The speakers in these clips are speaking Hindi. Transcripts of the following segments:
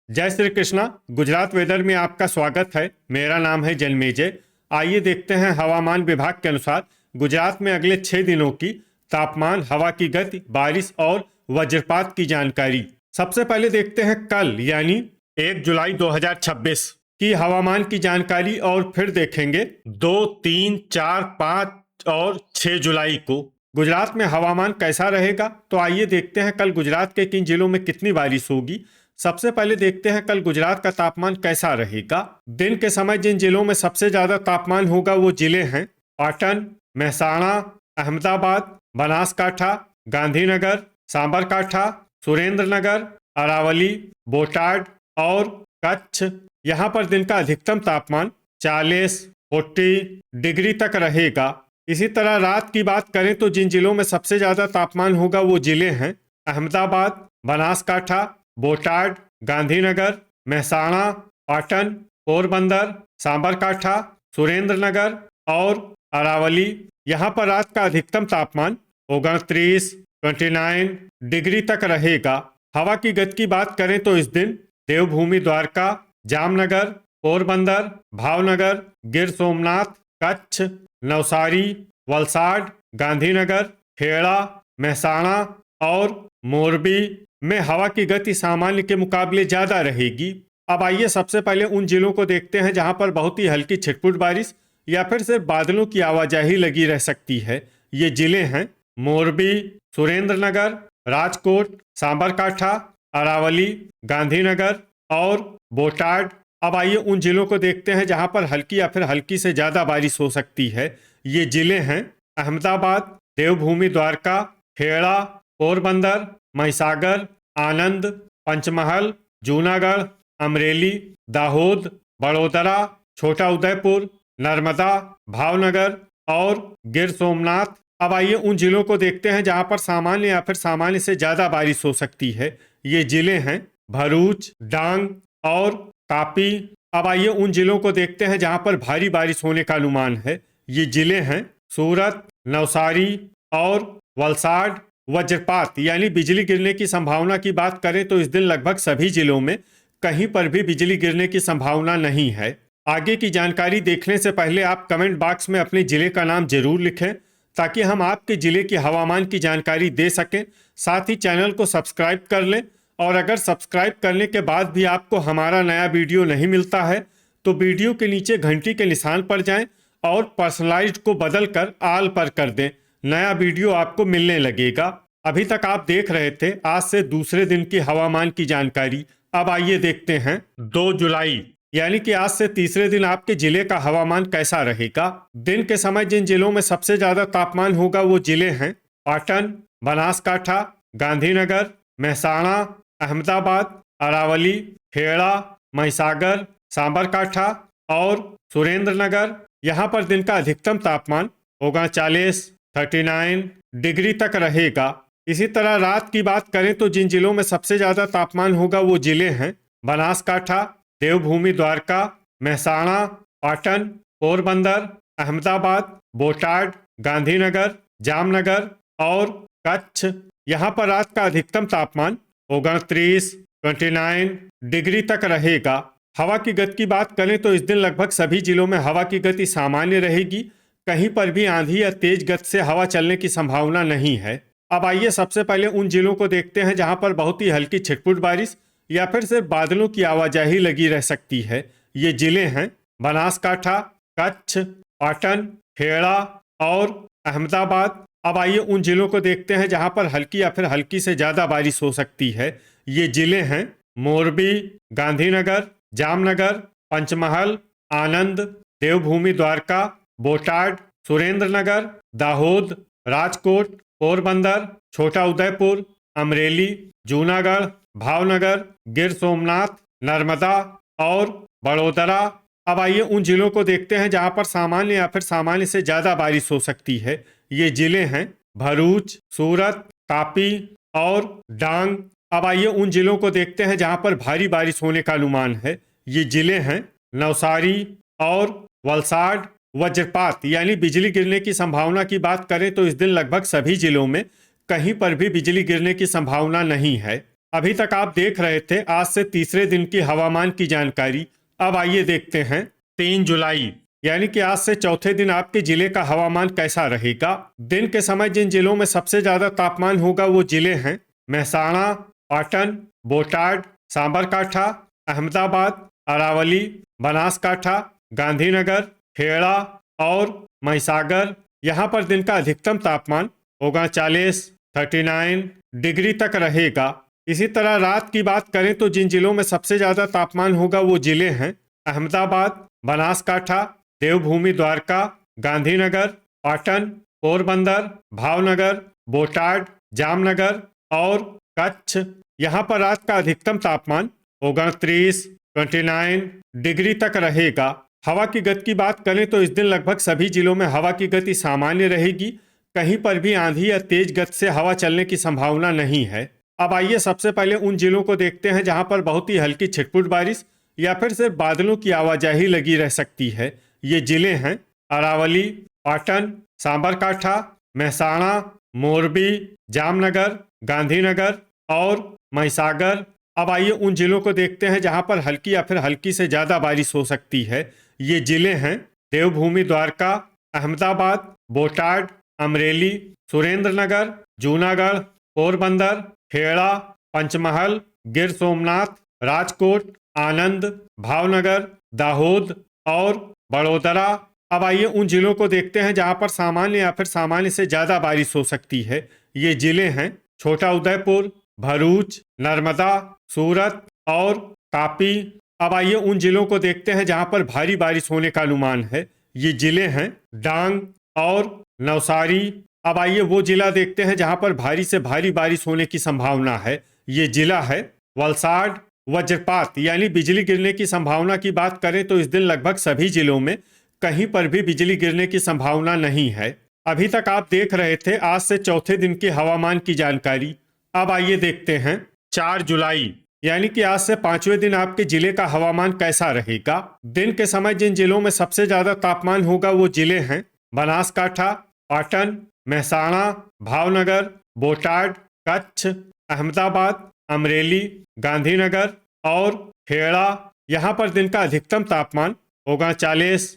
जय श्री कृष्णा। गुजरात वेदर में आपका स्वागत है। मेरा नाम है जन्मेजय। आइए देखते हैं हवामान विभाग के अनुसार गुजरात में अगले 6 दिनों की तापमान, हवा की गति, बारिश और वज्रपात की जानकारी। सबसे पहले देखते हैं कल यानी 1 जुलाई 2026 की हवामान की जानकारी और फिर देखेंगे 2, 3, 4, 5 और 6 जुलाई को गुजरात में हवामान कैसा रहेगा। तो आइए देखते हैं कल गुजरात के किन जिलों में कितनी बारिश होगी। सबसे पहले देखते हैं कल गुजरात का तापमान कैसा रहेगा। दिन के समय जिन जिलों में सबसे ज्यादा तापमान होगा वो जिले हैं पाटन, महसाणा, अहमदाबाद, बनासकाठा, गांधीनगर, साबरकाठा, सुरेंद्रनगर, अरावली, बोटाड और कच्छ। यहाँ पर दिन का अधिकतम तापमान 40 डिग्री तक रहेगा। इसी तरह रात की बात करें तो जिन जिलों में सबसे ज्यादा तापमान होगा वो जिले हैं अहमदाबाद, बनासकाठा, बोटाड, गांधीनगर, महसाणा, पाटन, पोरबंदर, साबरकाठा, सुरेंद्रनगर और अरावली। यहाँ पर रात का अधिकतम तापमान 29 डिग्री तक रहेगा। हवा की गति की बात करें तो इस दिन देवभूमि द्वारका, जामनगर, पोरबंदर, भावनगर, गिर सोमनाथ, कच्छ, नवसारी, वलसाड, गांधीनगर, खेड़ा, महसाणा और मोरबी में हवा की गति सामान्य के मुकाबले ज्यादा रहेगी। अब आइए सबसे पहले उन जिलों को देखते हैं जहां पर बहुत ही हल्की छिटपुट बारिश या फिर सिर्फ बादलों की आवाजाही लगी रह सकती है। ये जिले हैं मोरबी, सुरेंद्रनगर, राजकोट, साबरकाठा, अरावली, गांधीनगर और बोटाड। अब आइए उन जिलों को देखते हैं जहां पर हल्की या फिर हल्की से ज्यादा बारिश हो सकती है। ये जिले हैं अहमदाबाद, देवभूमि द्वारका, खेड़ा, पोरबंदर, महिसागर, आनंद, पंचमहल, जूनागढ़, अमरेली, दाहोद, बड़ोदरा, छोटा उदयपुर, नर्मदा, भावनगर और गिर सोमनाथ। अब आइए उन जिलों को देखते हैं जहां पर सामान्य या फिर सामान्य से ज्यादा बारिश हो सकती है। ये जिले हैं भरूच, डांग और तापी। अब आइए उन जिलों को देखते हैं जहां पर भारी बारिश होने का अनुमान है। ये जिले हैं सूरत, नवसारी और वलसाड। वज्रपात यानी बिजली गिरने की संभावना की बात करें तो इस दिन लगभग सभी जिलों में कहीं पर भी बिजली गिरने की संभावना नहीं है। आगे की जानकारी देखने से पहले आप कमेंट बॉक्स में अपने जिले का नाम जरूर लिखें ताकि हम आपके जिले की हवामान की जानकारी दे सकें। साथ ही चैनल को सब्सक्राइब कर लें और अगर सब्सक्राइब करने के बाद भी आपको हमारा नया वीडियो नहीं मिलता है तो वीडियो के नीचे घंटी के निशान पर जाएं और पर्सनलाइज्ड को बदल कर आल पर कर दें। नया वीडियो आपको मिलने लगेगा। अभी तक आप देख रहे थे आज से दूसरे दिन की हवामान की जानकारी। अब आइए देखते हैं 2 जुलाई यानी कि आज से तीसरे दिन आपके जिले का हवामान कैसा रहेगा। दिन के समय जिन जिलों में सबसे ज्यादा तापमान होगा वो जिले हैं पाटन, बनासकाठा, गांधीनगर, महसाणा, अहमदाबाद, अरावली, खेड़ा, महिसागर, साबरकाठा और सुरेंद्रनगर। यहाँ पर दिन का अधिकतम तापमान 39 डिग्री तक रहेगा। इसी तरह रात की बात करें तो जिन जिलों में सबसे ज्यादा तापमान होगा वो जिले हैं बनासकाठा, देवभूमि द्वारका, महसाणा, पाटन, पोरबंदर, अहमदाबाद, बोटाड, गांधीनगर, जामनगर और कच्छ। यहाँ पर रात का अधिकतम तापमान 29 डिग्री तक रहेगा। हवा की गति की बात करें तो इस दिन लगभग सभी जिलों में हवा की गति सामान्य रहेगी। कहीं पर भी आंधी या तेज गति से हवा चलने की संभावना नहीं है। अब आइए सबसे पहले उन जिलों को देखते हैं जहां पर बहुत ही हल्की छिटपुट बारिश या फिर सिर्फ बादलों की आवाजाही लगी रह सकती है। ये जिले हैं बनासकाठा, कच्छ, पाटन, खेड़ा और अहमदाबाद। अब आइए उन जिलों को देखते हैं जहां पर हल्की या फिर हल्की से ज्यादा बारिश हो सकती है। ये जिले हैं मोरबी, गांधीनगर, जामनगर, पंचमहल, आनंद, देवभूमि द्वारका, बोटाड, सुरेंद्रनगर, दाहोद, राजकोट, पोरबंदर, छोटा उदयपुर, अमरेली, जूनागढ़, भावनगर, गिर सोमनाथ, नर्मदा और बड़ोदरा। अब आइए उन जिलों को देखते हैं जहां पर सामान्य या फिर सामान्य से ज्यादा बारिश हो सकती है। ये जिले हैं भरूच, सूरत, तापी और डांग। अब आइए उन जिलों को देखते हैं जहां पर भारी बारिश होने का अनुमान है। ये जिले हैं नवसारी और वलसाड। वज्रपात यानी बिजली गिरने की संभावना की बात करें तो इस दिन लगभग सभी जिलों में कहीं पर भी बिजली गिरने की संभावना नहीं है। अभी तक आप देख रहे थे आज से तीसरे दिन की हवामान की जानकारी। अब आइए देखते हैं 3 जुलाई यानी कि आज से चौथे दिन आपके जिले का हवामान कैसा रहेगा। दिन के समय जिन जिलों में सबसे ज्यादा तापमान होगा वो जिले हैं महसाणा, पाटन, बोटाड, सांबरकाठा, अहमदाबाद, अरावली, बनासकाठा, गांधीनगर, खेड़ा और महिसागर। यहाँ पर दिन का अधिकतम तापमान होगा 39 डिग्री तक रहेगा। इसी तरह रात की बात करें तो जिन जिलों में सबसे ज्यादा तापमान होगा वो जिले हैं अहमदाबाद, बनासकाठा, देवभूमि द्वारका, गांधीनगर, पाटन, पोरबंदर, भावनगर, बोटाड, जामनगर और कच्छ। यहाँ पर रात का अधिकतम तापमान 29 डिग्री तक रहेगा। हवा की गति की बात करें तो इस दिन लगभग सभी जिलों में हवा की गति सामान्य रहेगी। कहीं पर भी आंधी या तेज गति से हवा चलने की संभावना नहीं है। अब आइए सबसे पहले उन जिलों को देखते हैं जहां पर बहुत ही हल्की छिटपुट बारिश या फिर सिर्फ बादलों की आवाजाही लगी रह सकती है। ये जिले हैं अरावली, पाटन, सांबरकाठा, महसाणा, मोरबी, जामनगर, गांधीनगर और महिसागर। अब आइए उन जिलों को देखते हैं जहां पर हल्की या फिर हल्की से ज्यादा बारिश हो सकती है। ये जिले हैं देवभूमि द्वारका, अहमदाबाद, बोटाड, अमरेली, सुरेंद्रनगर, जूनागढ़, पोरबंदर, खेड़ा, पंचमहल, गिर सोमनाथ, राजकोट, आनंद, भावनगर, दाहोद और बड़ोदरा। अब आइए उन जिलों को देखते हैं जहां पर सामान्य या फिर सामान्य से ज्यादा बारिश हो सकती है। ये जिले हैं छोटा उदयपुर, भरूच, नर्मदा, सूरत और तापी। अब आइए उन जिलों को देखते हैं जहां पर भारी बारिश होने का अनुमान है। ये जिले हैं डांग और नवसारी। अब आइए वो जिला देखते हैं जहां पर भारी से भारी बारिश होने की संभावना है। ये जिला है वलसाड। वज्रपात यानी बिजली गिरने की संभावना की बात करें तो इस दिन लगभग सभी जिलों में कहीं पर भी बिजली गिरने की संभावना नहीं है। अभी तक आप देख रहे थे आज से चौथे दिन की हवामान की जानकारी। अब आइए देखते हैं 4 जुलाई यानी कि आज से 5वें दिन आपके जिले का हवामान कैसा रहेगा। दिन के समय जिन जिलों में सबसे ज्यादा तापमान होगा वो जिले हैं बनासकाठा, पाटन, महसाणा, भावनगर, बोटाड, कच्छ, अहमदाबाद, अमरेली, गांधीनगर और खेड़ा। यहाँ पर दिन का अधिकतम तापमान होगा 39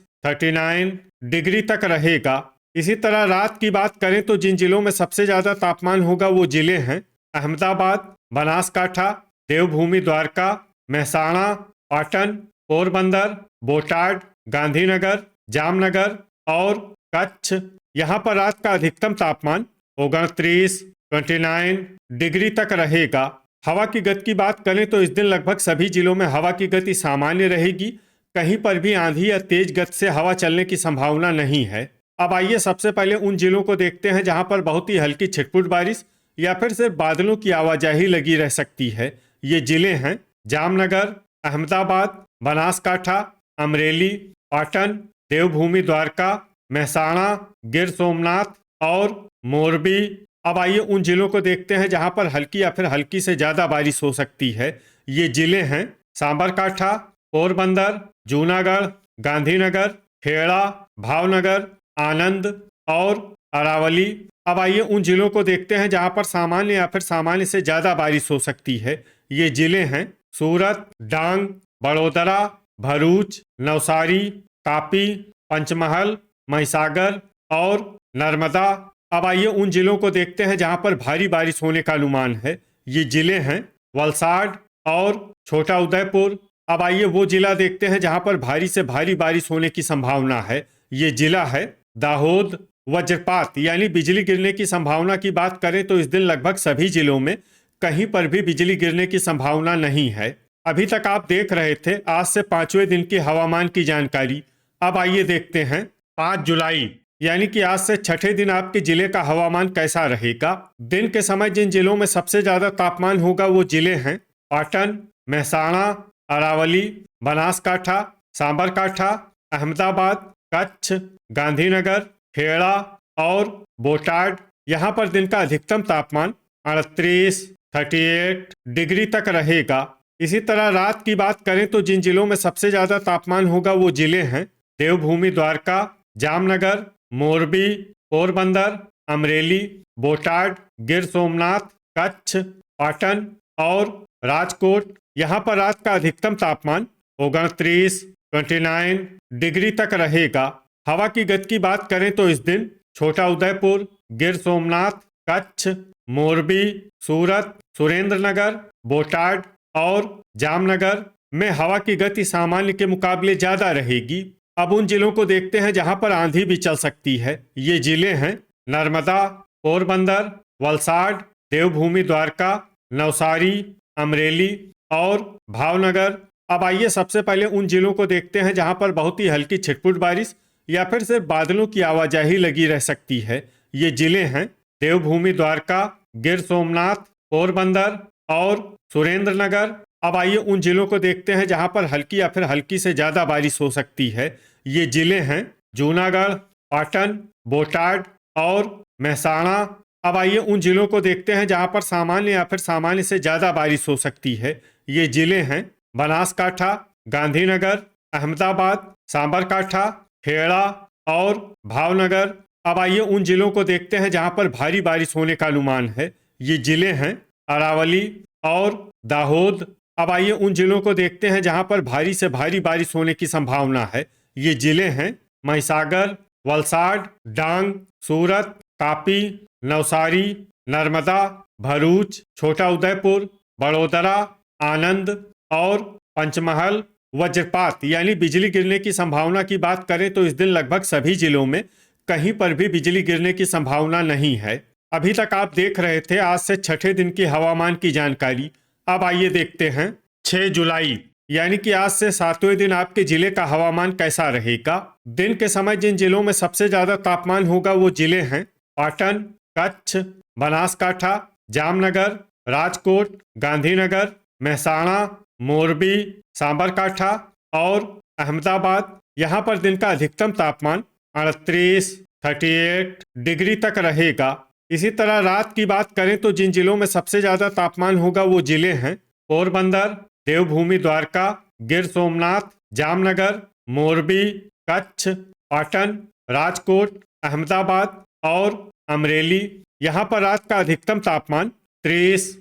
डिग्री तक रहेगा। इसी तरह रात की बात करें तो जिन जिलों में सबसे ज्यादा तापमान होगा वो जिले हैं अहमदाबाद, बनासकाठा, देवभूमि द्वारका, महसाणा, पाटन, पोरबंदर, बोटाड, गांधीनगर, जामनगर और कच्छ। यहाँ पर रात का अधिकतम तापमान 29 डिग्री तक रहेगा। हवा की गति की बात करें तो इस दिन लगभग सभी जिलों में हवा की गति सामान्य रहेगी। कहीं पर भी आंधी या तेज गति से हवा चलने की संभावना नहीं है। अब आइए सबसे पहले उन जिलों को देखते हैं जहां पर बहुत ही हल्की छिटपुट बारिश या फिर सिर्फ बादलों की आवाजाही लगी रह सकती है। ये जिले हैं जामनगर, अहमदाबाद, बनासकाठा, अमरेली, पाटन, देवभूमि द्वारका, महसाणा, गिर सोमनाथ और मोरबी। अब आइए उन जिलों को देखते हैं जहां पर हल्की या फिर हल्की से ज्यादा बारिश हो सकती है। ये जिले हैं सांबरकाठा, पोरबंदर, जूनागढ़, गांधीनगर, खेड़ा, भावनगर, आनंद और अरावली। अब आइए उन जिलों को देखते हैं जहां पर सामान्य या फिर सामान्य से ज्यादा बारिश हो सकती है। ये जिले हैं सूरत, डांग, बड़ोदरा, भरूच, नवसारी, तापी, पंचमहल, महिसागर और नर्मदा। अब आइए उन जिलों को देखते हैं जहां पर भारी बारिश होने का अनुमान है। ये जिले हैं वलसाड और छोटा उदयपुर। अब आइए वो जिला देखते हैं जहां पर भारी से भारी बारिश होने की संभावना है। ये जिला है दाहोद। वज्रपात यानी बिजली गिरने की संभावना की बात करें तो इस दिन लगभग सभी जिलों में कहीं पर भी बिजली गिरने की संभावना नहीं है। अभी तक आप देख रहे थे आज से 5वें दिन की हवामान की जानकारी। अब आइए देखते हैं 5 जुलाई यानी कि आज से छठे दिन आपके जिले का हवामान कैसा रहेगा। दिन के समय जिन जिलों में सबसे ज्यादा तापमान होगा वो जिले हैं पाटन, महसाणा, अरावली, बनासकाठा, सांबरकाठा, अहमदाबाद, कच्छ, गांधीनगर, खेड़ा और बोटाड। यहाँ पर दिन का अधिकतम तापमान 38 डिग्री तक रहेगा। इसी तरह रात की बात करें तो जिन जिलों में सबसे ज्यादा तापमान होगा वो जिले हैं देवभूमि द्वारका, जामनगर, मोरबी, पोरबंदर, अमरेली, बोटाड, गिर सोमनाथ, कच्छ, पाटन और राजकोट। यहाँ पर रात का अधिकतम तापमान 29 डिग्री तक रहेगा। हवा की गति की बात करें तो इस दिन छोटा उदयपुर, गिर सोमनाथ, कच्छ, मोरबी, सूरत, सुरेंद्रनगर, बोटाड और जामनगर में हवा की गति सामान्य के मुकाबले ज्यादा रहेगी। अब उन जिलों को देखते हैं जहां पर आंधी भी चल सकती है। ये जिले हैं नर्मदा, पोरबंदर, वलसाड, देवभूमि द्वारका, नवसारी, अमरेली और भावनगर। अब आइए सबसे पहले उन जिलों को देखते हैं जहां पर बहुत ही हल्की छिटपुट बारिश या फिर सिर्फ बादलों की आवाजाही लगी रह सकती है। ये जिले हैं देवभूमि द्वारका, गिर सोमनाथ, पोरबंदर और सुरेंद्रनगर। अब आइए उन जिलों को देखते हैं जहां पर हल्की या फिर हल्की से ज्यादा बारिश हो सकती है। ये जिले हैं जूनागढ़, पाटन, बोटाड और महसाणा। अब आइए उन जिलों को देखते हैं जहां पर सामान्य या फिर सामान्य से ज्यादा बारिश हो सकती है। ये जिले हैं बनासकाठा, गांधीनगर, अहमदाबाद, सांबरकाठा, खेड़ा और भावनगर। अब आइए उन जिलों को देखते हैं जहां पर भारी बारिश होने का अनुमान है। ये जिले हैं अरावली और दाहोद। अब आइए उन जिलों को देखते हैं जहां पर भारी से भारी बारिश होने की संभावना है। ये जिले हैं महिसागर, वलसाड, डांग, सूरत, तापी, नवसारी, नर्मदा, भरूच, छोटा उदयपुर, बड़ोदरा, आनंद और पंचमहल। वज्रपात यानी बिजली गिरने की संभावना की बात करें तो इस दिन लगभग सभी जिलों में कहीं पर भी बिजली गिरने की संभावना नहीं है। अभी तक आप देख रहे थे आज से छठे दिन की हवामान की जानकारी। अब आइए देखते हैं 6 जुलाई यानी कि आज से 7वें दिन आपके जिले का हवामान कैसा रहेगा। दिन के समय जिन जिलों में सबसे ज्यादा तापमान होगा वो जिले हैं पाटन, कच्छ, बनासकाठा, जामनगर, राजकोट, गांधीनगर, महसाणा, मोरबी, सांबरकाठा और अहमदाबाद। यहाँ पर दिन का अधिकतम तापमान 38 डिग्री तक रहेगा। इसी तरह रात की बात करें तो जिन जिलों में सबसे ज्यादा तापमान होगा वो जिले हैं पोरबंदर, देवभूमि द्वारका, गिर सोमनाथ, जामनगर, मोरबी, कच्छ, पाटन, राजकोट, अहमदाबाद और अमरेली। यहाँ पर रात का अधिकतम तापमान 30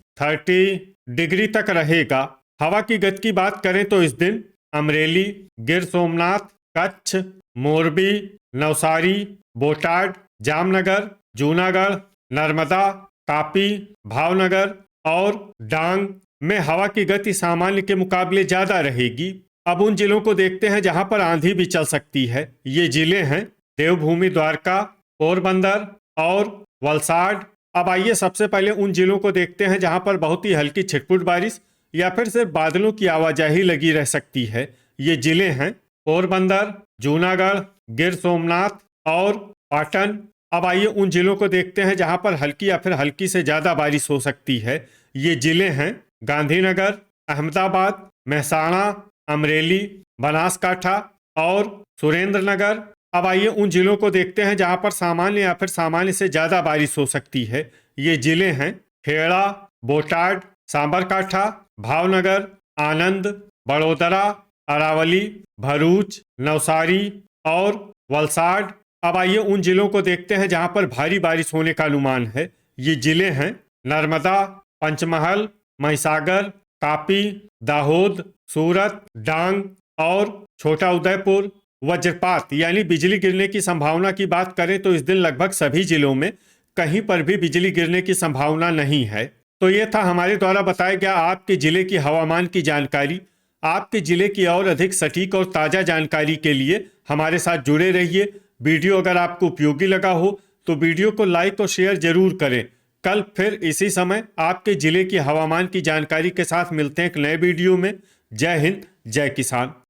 डिग्री तक रहेगा। हवा की गति की बात करें तो इस दिन अमरेली, गिर सोमनाथ, कच्छ, मोरबी, नवसारी, बोटाड, जामनगर, जूनागढ़, नर्मदा, तापी, भावनगर और डांग में हवा की गति सामान्य के मुकाबले ज्यादा रहेगी। अब उन जिलों को देखते हैं जहां पर आंधी भी चल सकती है। ये जिले हैं देवभूमि द्वारका, पोरबंदर और वलसाड। अब आइए सबसे पहले उन जिलों को देखते हैं जहां पर बहुत ही हल्की छिटपुट बारिश या फिर सिर्फ बादलों की आवाजाही लगी रह सकती है। ये जिले हैं पोरबंदर, जूनागढ़, गिर सोमनाथ और पाटन। अब आइए उन जिलों को देखते हैं जहां पर हल्की या फिर हल्की से ज्यादा बारिश हो सकती है। ये जिले हैं गांधीनगर, अहमदाबाद, महसाणा, अमरेली, बनासकाठा और सुरेंद्रनगर। अब आइए उन जिलों को देखते हैं जहां पर सामान्य या फिर सामान्य से ज्यादा बारिश हो सकती है। ये जिले हैं खेड़ा, बोटाड, सांबरकाठा, भावनगर, आनंद, बड़ोदरा, अरावली, भरूच, नवसारी और वलसाड। अब आइए उन जिलों को देखते हैं जहां पर भारी बारिश होने का अनुमान है। ये जिले हैं नर्मदा, पंचमहल, महिसागर, तापी, दाहोद, सूरत, डांग और छोटा उदयपुर। वज्रपात यानी बिजली गिरने की संभावना की बात करें तो इस दिन लगभग सभी जिलों में कहीं पर भी बिजली गिरने की संभावना नहीं है। तो ये था हमारे द्वारा बताया गया आपके जिले की हवामान की जानकारी। आपके जिले की और अधिक सटीक और ताज़ा जानकारी के लिए हमारे साथ जुड़े रहिए। वीडियो अगर आपको उपयोगी लगा हो तो वीडियो को लाइक और शेयर जरूर करें। कल फिर इसी समय आपके जिले की हवामान की जानकारी के साथ मिलते हैं एक नए वीडियो में। जय हिंद, जय किसान।